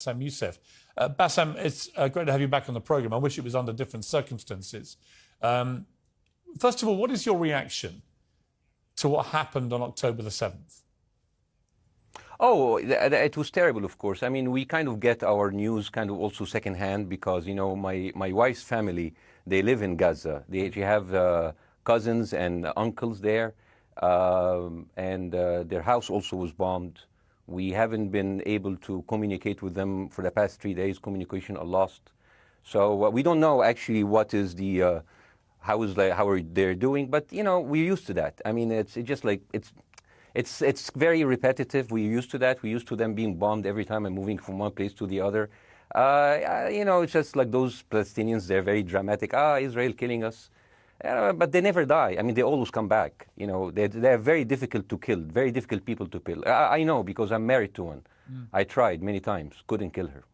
Bassem Youssef. Bassem, it's great to have you back on the programme. I wish it was under different circumstances. First of all, what is your reaction to what happened on October the 7th? Oh, it was terrible, of course. I mean, we kind of get our news kind of also secondhand because, you know, my wife's family, they live in Gaza. They have cousins and uncles there, and their house also was bombed. We haven't been able to communicate with them for the past 3 days. Communication are lost. So we don't know actually what is the, how are they doing, but, you know, we're used to that. I mean, it's just like, it's very repetitive. We're used to that. We're used to them being bombed every time and moving from one place to the other. You know, it's just like those Palestinians, they're very dramatic. Israel killing us. But they never die. I mean, they always come back. You know, they're very difficult to kill, very difficult people to kill. I know because I'm married to one. I tried many times, couldn't kill her.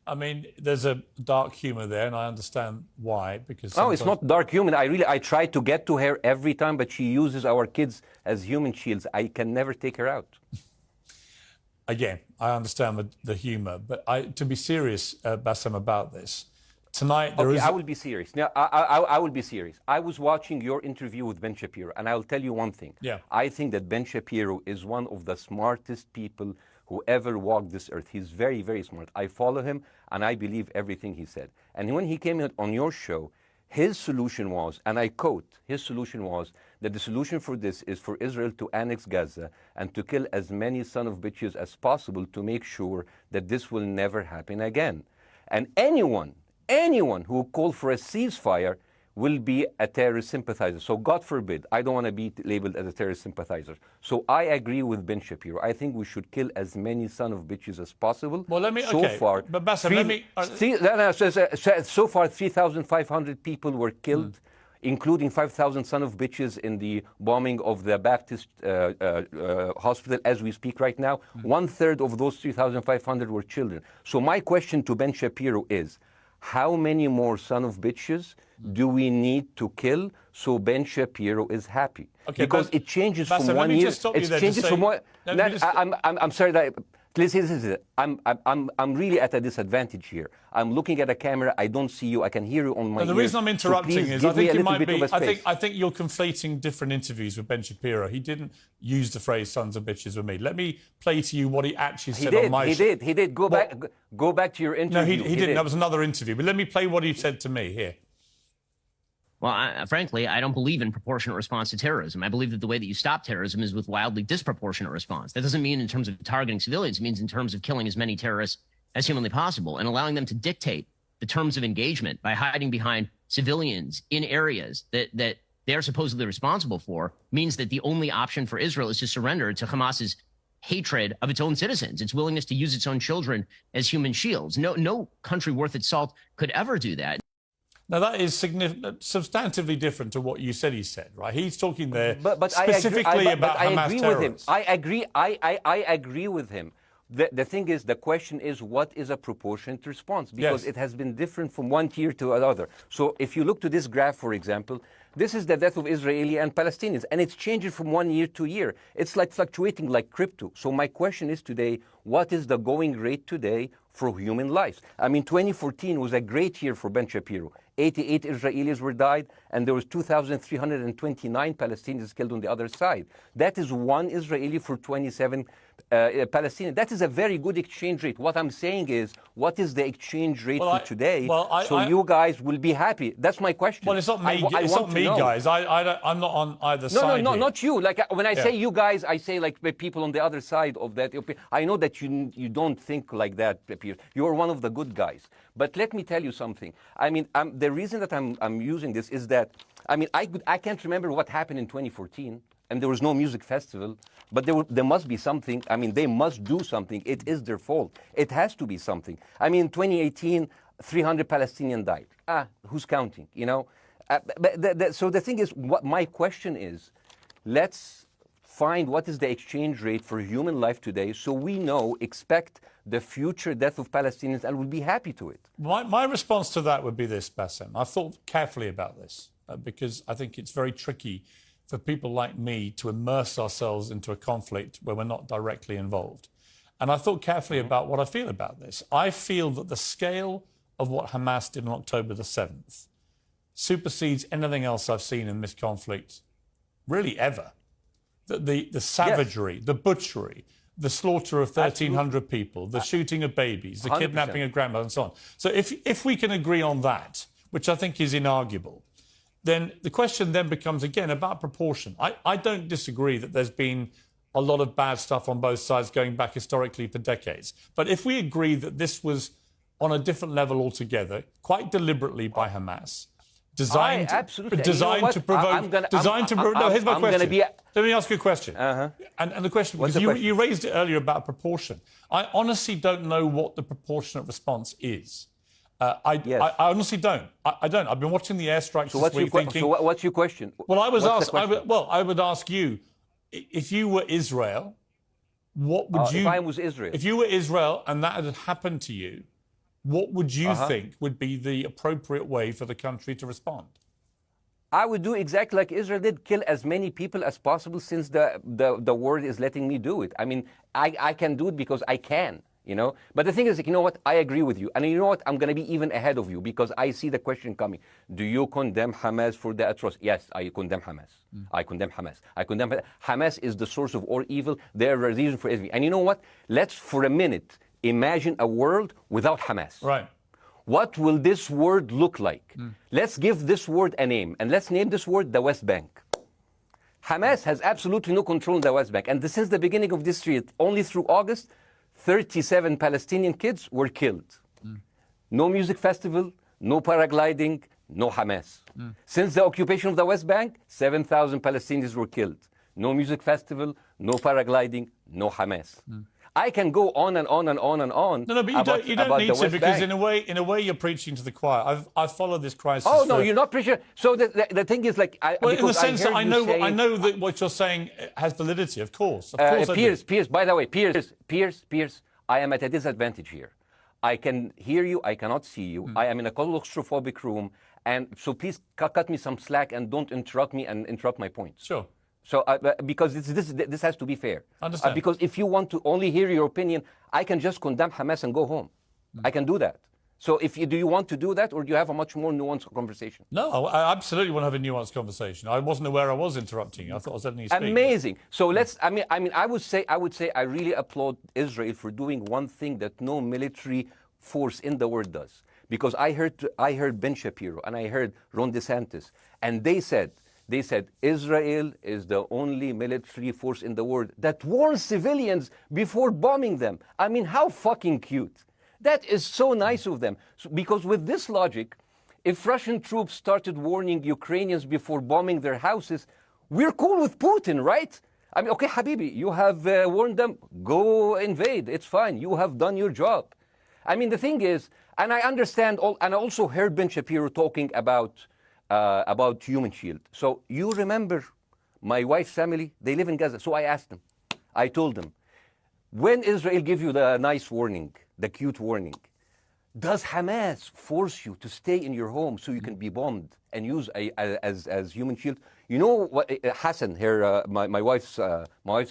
I mean, there's a dark humour there, and I understand why. Because no, it's not dark humour. I try to get to her every time, but she uses our kids as human shields. I can never take her out. Again, I understand the humour, but to be serious, Bassem, about this, tonight I will be serious. Now, I will be serious. I was watching your interview with Ben Shapiro, and I'll tell you one thing. Yeah. I think that Ben Shapiro is one of the smartest people who ever walked this earth. He's very, very smart. I follow him, and I believe everything he said. And when he came on your show, his solution was, and I quote, his solution was that the solution for this is for Israel to annex Gaza and to kill as many son of bitches as possible to make sure that this will never happen again. And anyone who called for a ceasefire will be a terrorist sympathizer. So God forbid, I don't want to be labeled as a terrorist sympathizer. So I agree with Ben Shapiro. I think we should kill as many son of bitches as possible. Well, let me, so okay, far, but Bassem, so far 3,500 people were killed, including 5,000 son of bitches in the bombing of the Baptist hospital as we speak right now. 1/3 of those 3,500 were children. So my question to Ben Shapiro is, how many more son of bitches do we need to kill so Ben Shapiro is happy? Okay, because it changes Bassem, from 1 year. It changes from one. I'm sorry that. Listen, I'm really at a disadvantage here. I'm looking at a camera. I don't see you. I can hear you on my ears. The reason I'm interrupting is I think you're conflating different interviews with Ben Shapiro. He didn't use the phrase "sons of bitches" with me. Let me play to you what he actually said on my show. He did. Go back to your interview. No, he didn't. That was another interview. But let me play what he said to me here. Well, frankly, I don't believe in proportionate response to terrorism. I believe that the way that you stop terrorism is with wildly disproportionate response. That doesn't mean in terms of targeting civilians. It means in terms of killing as many terrorists as humanly possible and allowing them to dictate the terms of engagement by hiding behind civilians in areas that they're supposedly responsible for means that the only option for Israel is to surrender to Hamas's hatred of its own citizens, its willingness to use its own children as human shields. No country worth its salt could ever do that. Now, that is substantively different to what you said he said, right? He's talking there but specifically about Hamas terrorists. I agree with him. The thing is, the question is, what is a proportionate response? Because it has been different from one tier to another. So if you look to this graph, for example, this is the death of Israeli and Palestinians, and it's changing from 1 year to year. It's like fluctuating like crypto. So my question is today, what is the going rate today for human lives? I mean, 2014 was a great year for Ben Shapiro. 88 Israelis were died, and there was 2,329 Palestinians killed on the other side. That is one Israeli for 27 Palestinians. That is a very good exchange rate. What I'm saying is, what is the exchange rate for today? You guys will be happy. That's my question. Well, it's not me, guys. I'm not on either side. No, not you. Like when I say you guys, I say like the people on the other side of that. I know that you don't think like that, Piers. You're one of the good guys. But let me tell you something. I mean, the reason that I'm using this is that, I mean, I can't remember what happened in 2014, and there was no music festival, but there must be something. I mean, they must do something. It is their fault. It has to be something. I mean, in 2018, 300 Palestinians died. Who's counting, you know? So the thing is, what my question is, let's find what is the exchange rate for human life today so we expect the future death of Palestinians and will be happy to it. My response to that would be this, Bassem. I've thought carefully about this because I think it's very tricky for people like me to immerse ourselves into a conflict where we're not directly involved. and I thought carefully about what I feel about this. I feel that the scale of what Hamas did on October the 7th supersedes anything else I've seen in this conflict, really ever. The savagery, the butchery, the slaughter of 1,300 people, the shooting of babies, the 100%. kidnapping of grandmothers, and so on. So if we can agree on that, which I think is inarguable, then the question then becomes, again, about proportion. I don't disagree that there's been a lot of bad stuff on both sides going back historically for decades. But if we agree that this was on a different level altogether, quite deliberately by Hamas, designed to provoke... No, here's my question. Let me ask you a question. And the question, because you raised it earlier about proportion. I honestly don't know what the proportionate response is. I honestly don't. I don't. I've been watching the airstrikes this week thinking... So what's your question? Well, I would ask you, if you were Israel, what would you... If I was Israel? If you were Israel and that had happened to you, what would you think would be the appropriate way for the country to respond? I would do exactly like Israel did, kill as many people as possible, since the world is letting me do it. I mean, I can do it because I can, you know. But the thing is, you know what? I agree with you. And you know what? I'm going to be even ahead of you, because I see the question coming. Do you condemn Hamas for the atrocity? Yes, I condemn Hamas. I condemn Hamas. I condemn Hamas is the source of all evil. They're a reason for everything. And you know what? Let's, for a minute, imagine a world without Hamas. Right. What will this word look like? Let's give this word a name, and let's name this word the West Bank. Hamas has absolutely no control in the West Bank, and since the beginning of this year, only through August, 37 Palestinian kids were killed. No music festival, no paragliding, no Hamas. Since the occupation of the West Bank, 7,000 Palestinians were killed. No music festival, no paragliding, no Hamas. I can go on and on and on and on. No, but you don't need to, because in a way you're preaching to the choir. I've followed this crisis. Oh no, you're not preaching. So the thing is, like, in the sense that I know that what you're saying has validity. Of course, Piers. By the way, Piers. I am at a disadvantage here. I can hear you. I cannot see you. I am in a claustrophobic room, and so please cut me some slack and don't interrupt me and interrupt my points. Sure. So, because this has to be fair. Understand. Because if you want to only hear your opinion, I can just condemn Hamas and go home. I can do that. So, do you want to do that, or do you have a much more nuanced conversation? No, I absolutely want to have a nuanced conversation. I wasn't aware I was interrupting you. I thought I was letting you speak. Amazing. So let's. I mean, I would say I really applaud Israel for doing one thing that no military force in the world does. Because I heard Ben Shapiro and I heard Ron DeSantis, and they said Israel is the only military force in the world that warns civilians before bombing them. I mean, how fucking cute. That is so nice of them. Because with this logic, if Russian troops started warning Ukrainians before bombing their houses, we're cool with Putin, right? I mean, okay, Habibi, you have warned them, go invade. It's fine. You have done your job. I mean, the thing is, and I understand, and I also heard Ben Shapiro talking about Human Shield. So you remember my wife's family, they live in Gaza. So I asked them, I told them, when Israel give you the nice warning, the cute warning, does Hamas force you to stay in your home so you can be bombed and use as Human Shield? You know what, Hassan here, my wife's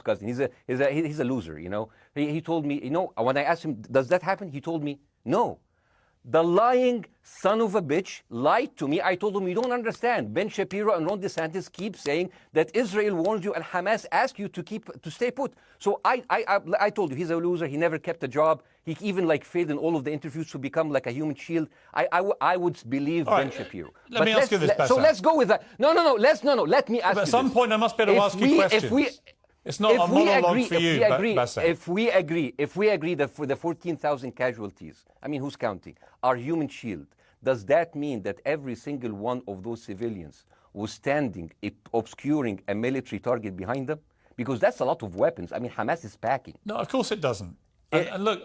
cousin, he's a loser, you know. He told me, you know, when I asked him, does that happen? He told me, no. The lying son of a bitch lied to me. I told him, you don't understand. Ben Shapiro and Ron DeSantis keep saying that Israel warned you and Hamas asked you to stay put. So I told you, he's a loser. He never kept a job. He even failed in all of the interviews to become like a human shield. I would believe Ben Shapiro. Let me ask you this, Bassem. So let's go with that. No. Let me ask you At some point, I must be able to ask you questions. It's not a monologue for you, Bassem. If we agree that for the 14,000 casualties, I mean, who's counting, are Human Shield, does that mean that every single one of those civilians was standing, obscuring a military target behind them? Because that's a lot of weapons. I mean, Hamas is packing. No, of course it doesn't. And look,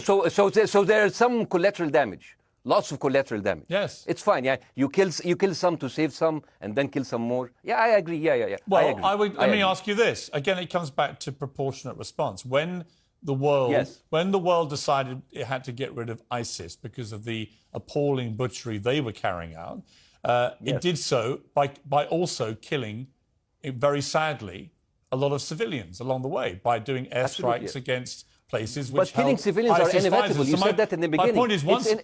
So there's some collateral damage. Lots of collateral damage. Yes. It's fine, yeah. You kill some to save some and then kill some more. Yeah, I agree. Yeah. Well, let me ask you this. Again, it comes back to proportionate response. When the world decided it had to get rid of ISIS because of the appalling butchery they were carrying out, it did so by also killing, very sadly, a lot of civilians along the way by doing airstrikes against places But which killing held civilians are ISIS inevitable. fighters. You So said that in the beginning. My point is,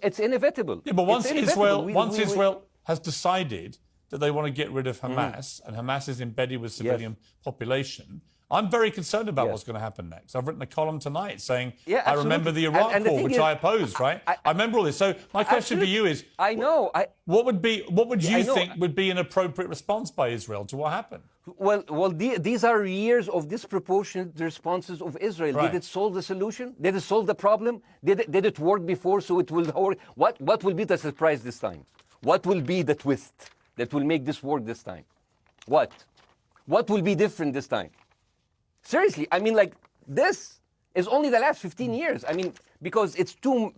It's inevitable. yeah, but once It's inevitable. Israel has decided that they want to get rid of Hamas, and Hamas is embedded with civilian population, I'm very concerned about what's going to happen next. I've written a column tonight saying, I remember the Iraq War, which I opposed, right? I remember all this. So my question for you is, I know. What would you think would be an appropriate response by Israel to what happened? Well, these are years of disproportionate responses of Israel. Right. Did it solve the solution? Did it solve the problem? Did it work before, so it will work? What will be the surprise this time? What will be the twist that will make this work this time? What will be different this time? Seriously, I mean, like, this is only the last 15 years. I mean, because it's too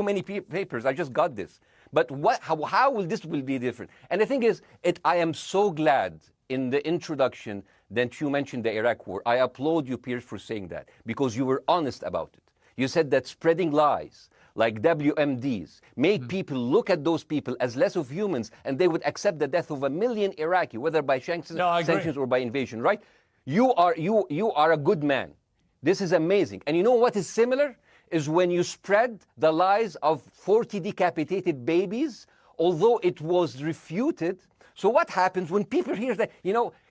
many papers. I just got this. But how will this be different? And the thing is, I am so glad in the introduction that you mentioned the Iraq War. I applaud you, Piers, for saying that, because you were honest about it. You said that spreading lies like WMDs made people look at those people as less of humans, and they would accept the death of 1 million Iraqi, whether by sanctions or by invasion, right? You are a good man. This is amazing. And you know what is similar? Is when you spread the lies of 40 decapitated babies, although it was refuted. So what happens when people hear that,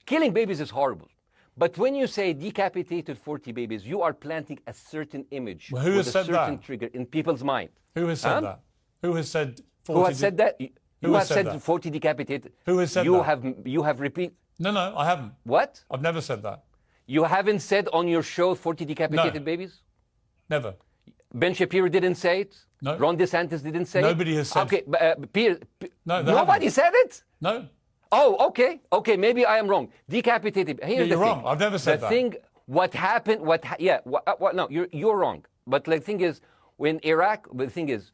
killing babies is horrible. But when you say decapitated 40 babies, you are planting a certain image Well, with a certain trigger in people's mind. Who has said that? Who has said 40? Who has said that? Who has said that? 40 decapitated? Who has said that? You have repeated. No, I haven't. What? I've never said that. You haven't said on your show 40 decapitated babies? Never. Ben Shapiro didn't say it? No. Ron DeSantis didn't say Nobody it? has said Okay, Piers, No, nobody said it? No. Oh, okay, maybe I am wrong. Decapitated. Here's you're the wrong. thing. I've never said the that. Thing, what happened? No, you're wrong. But the thing is, when Iraq, the thing is,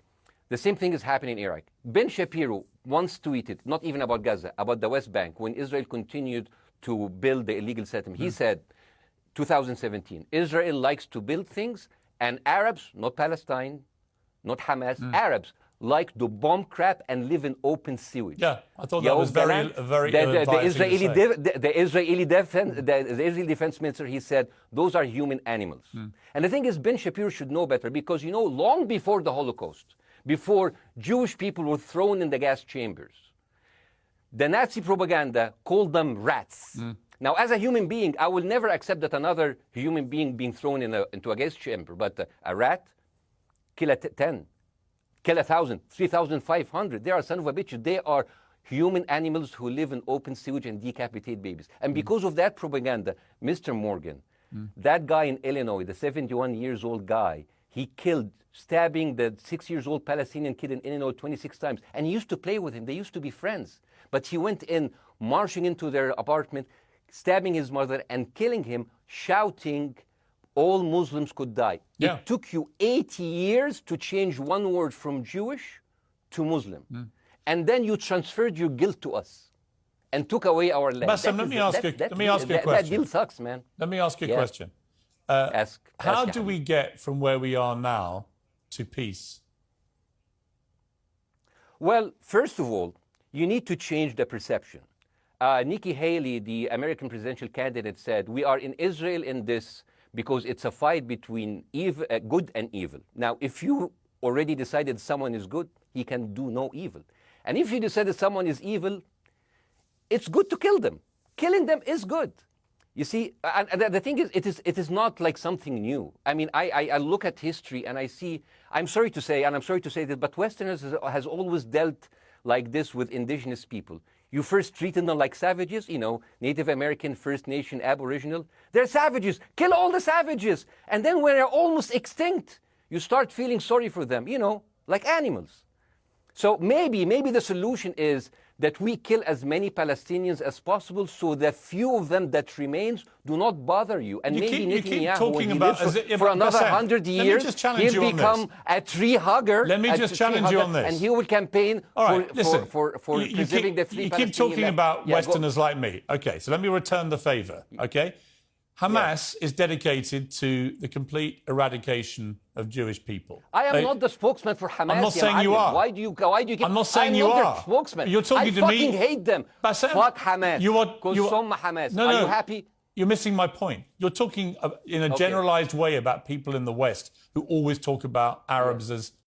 the same thing is happening in Iraq. Ben Shapiro once tweeted, not even about Gaza, about the West Bank, when Israel continued to build the illegal settlement. He said, 2017, Israel likes to build things, and Arabs, not Palestine, not Hamas, Arabs like to bomb crap and live in open sewage. Yeah, I thought that was very the Israeli defense minister, he said, those are human animals. And the thing is, Ben Shapiro should know better, because, long before the Holocaust, before Jewish people were thrown in the gas chambers, the Nazi propaganda called them rats. Now, as a human being, I will never accept that another human being being thrown into a gas chamber, but a rat, kill 10. Kill 1,000, 3,500. They are son of a bitch. They are human animals who live in open sewage and decapitate babies. And because of that propaganda, Mr. Morgan, that guy in Illinois, the 71-years-old guy, he killed, stabbing the 6-year-old Palestinian kid in Illinois 26 times. And he used to play with him. They used to be friends. But he went in, marching into their apartment, stabbing his mother and killing him, shouting, all Muslims could die. Yeah. It took you 80 years to change one word from Jewish to Muslim. And then you transferred your guilt to us and took away our land. Bassem, let me ask you a question. That deal sucks, man. Let me ask you a question. How do we get from where we are now to peace? Well, first of all, you need to change the perception. Nikki Haley, the American presidential candidate, said, we are in Israel in this because it's a fight between good and evil. Now, if you already decided someone is good, he can do no evil. And if you decided someone is evil, it's good to kill them. Killing them is good. You see, and the thing is, it is not like something new. I mean, I look at history and I see, I'm sorry to say that, but Westerners has always dealt like this with indigenous people. You first treated them like savages, Native American, First Nation, Aboriginal. They're savages. Kill all the savages. And then when they're almost extinct, you start feeling sorry for them, like animals. So maybe the solution is that we kill as many Palestinians as possible, so the few of them that remains do not bother you. And maybe Netanyahu, when he lives for another 100 years, he'll become a tree hugger. Let me just challenge you on this. And he will campaign for preserving the free Palestinian. You keep talking about Westerners like me. Okay, so let me return the favor, okay? Hamas is dedicated to the complete eradication of Jewish people. I am not the spokesman for Hamas. I'm not saying you are. Why do you keep... I'm not saying you are. Their spokesman. You're talking to me. I fucking hate them. Bassem, Fuck Hamas. Hamas. Are you happy? You're missing my point. You're talking in a generalized way about people in the West who always talk about Arabs as